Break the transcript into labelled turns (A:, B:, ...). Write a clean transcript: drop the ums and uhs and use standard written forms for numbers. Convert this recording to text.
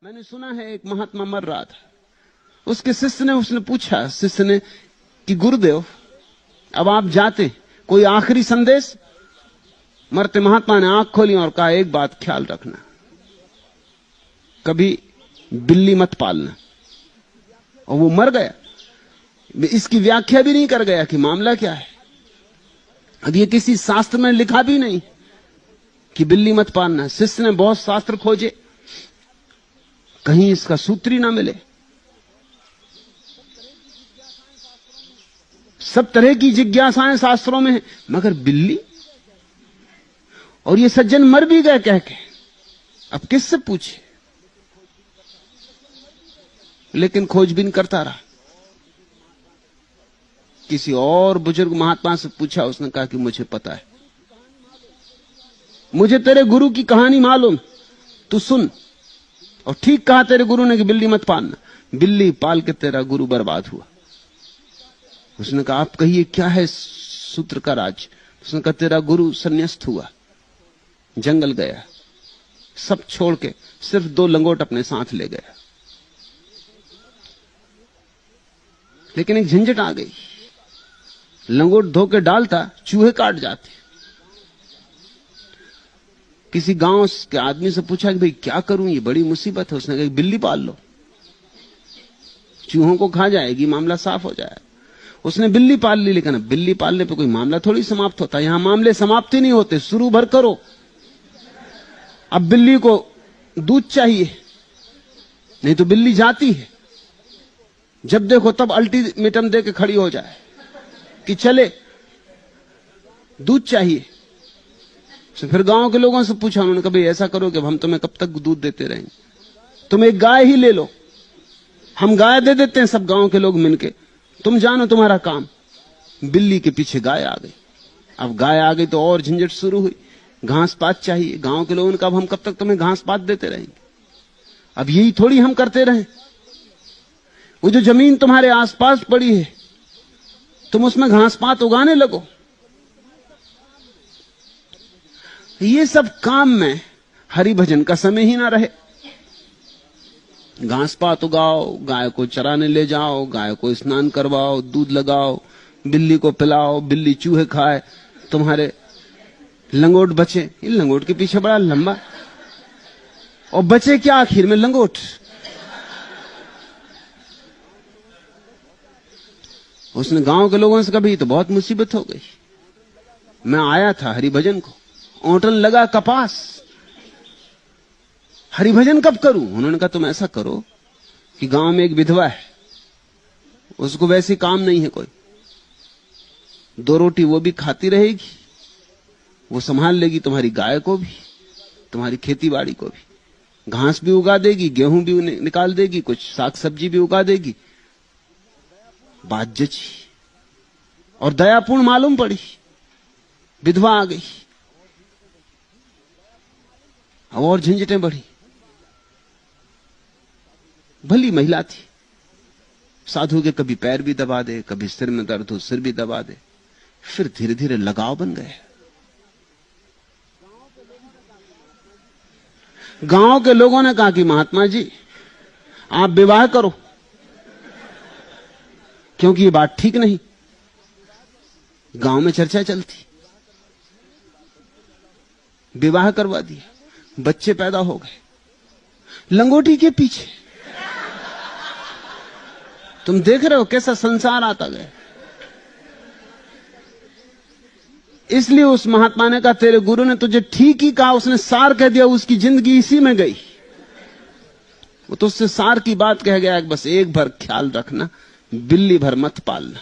A: मैंने सुना है एक महात्मा मर रहा था, उसके शिष्य ने उसने पूछा शिष्य ने कि गुरुदेव अब आप जाते, कोई आखिरी संदेश? मरते महात्मा ने आंख खोली और कहा एक बात ख्याल रखना, कभी बिल्ली मत पालना। और वो मर गया। इसकी व्याख्या भी नहीं कर गया कि मामला क्या है। अब ये किसी शास्त्र में लिखा भी नहीं कि बिल्ली मत पालना। शिष्य ने बहुत शास्त्र खोजे, कहीं इसका सूत्र ही ना मिले। सब तरह की जिज्ञासाएं शास्त्रों में है, मगर बिल्ली? और ये सज्जन मर भी गए कह के, अब किससे पूछे? लेकिन खोजबीन करता रहा। किसी और बुजुर्ग महात्मा से पूछा, उसने कहा कि मुझे पता है, मुझे तेरे गुरु की कहानी मालूम, तू सुन। और ठीक कहा तेरे गुरु ने कि बिल्ली मत पालना। बिल्ली पाल के तेरा गुरु बर्बाद हुआ। उसने कहा आप कहिए क्या है सूत्र का राज? उसने कहा तेरा गुरु संन्यास्त हुआ, जंगल गया, सब छोड़ के सिर्फ 2 लंगोट अपने साथ ले गया। लेकिन एक झंझट आ गई, लंगोट धो के डालता, चूहे काट जाते। किसी गांव के आदमी से पूछा कि भाई क्या करूं, ये बड़ी मुसीबत है। उसने कहा बिल्ली पाल लो, चूहों को खा जाएगी, मामला साफ हो जाएगा। उसने बिल्ली पाल ली, लेकिन बिल्ली पालने पे कोई मामला थोड़ी समाप्त होता। यहां मामले समाप्त ही नहीं होते, शुरू भर करो। अब बिल्ली को दूध चाहिए, नहीं तो बिल्ली जाती है। जब देखो तब अल्टीमेटम दे के खड़ी हो जाए कि चले, दूध चाहिए। फिर गांव के लोगों से पूछा, उन्होंने कहा भाई ऐसा करो कि हम तुम्हें कब तक दूध देते रहेंगे, तुम एक गाय ही ले लो, हम गाय दे देते हैं सब गांव के लोग मिलके, तुम जानो तुम्हारा काम। बिल्ली के पीछे गाय आ गई। अब गाय आ गई तो और झंझट शुरू हुई, घास पात चाहिए। गांव के लोगों ने कहा हम कब तक तुम्हें घास पात देते रहेंगे, अब यही थोड़ी हम करते रहें। वो जो जमीन तुम्हारे आसपास पड़ी है, तुम उसमें घास पात उगाने लगो। ये सब काम में हरि भजन का समय ही ना रहे। घास पात उगाओ, गाय को चराने ले जाओ, गाय को स्नान करवाओ, दूध लगाओ, बिल्ली को पिलाओ, बिल्ली चूहे खाए, तुम्हारे लंगोट बचे। ये लंगोट के पीछे बड़ा लंबा, और बचे क्या आखिर में? लंगोट। उसने गांव के लोगों से कहा भाई तो बहुत मुसीबत हो गई, मैं आया था हरिभजन को, ओंटन लगा कपास, हरिभजन कब करूं? उन्होंने कहा तुम ऐसा करो कि गांव में एक विधवा है, उसको वैसे काम नहीं है कोई, 2 रोटी वो भी खाती रहेगी, वो संभाल लेगी तुम्हारी गाय को भी, तुम्हारी खेती बाड़ी को भी, घास भी उगा देगी, गेहूं भी निकाल देगी, कुछ साग सब्जी भी उगा देगी। बात जची और दयापूर्ण मालूम पड़ी। विधवा आ गई, और झंझटें बढ़ी। भली महिला थी, साधु के कभी पैर भी दबा दे, कभी सिर में दर्द हो सिर भी दबा दे। फिर धीरे धीरे लगाव बन गए। गांव के लोगों ने कहा कि महात्मा जी आप विवाह करो, क्योंकि ये बात ठीक नहीं। गांव में चर्चा चलती, विवाह करवा दिया, बच्चे पैदा हो गए लंगोटी के पीछे। तुम देख रहे हो कैसा संसार आता गया। इसलिए उस महात्मा ने कहा तेरे गुरु ने तुझे ठीक ही कहा, उसने सार कह दिया, उसकी जिंदगी इसी में गई। वो तो उससे सार की बात कह गया, बस एक भर ख्याल रखना, बिल्ली भर मत पालना।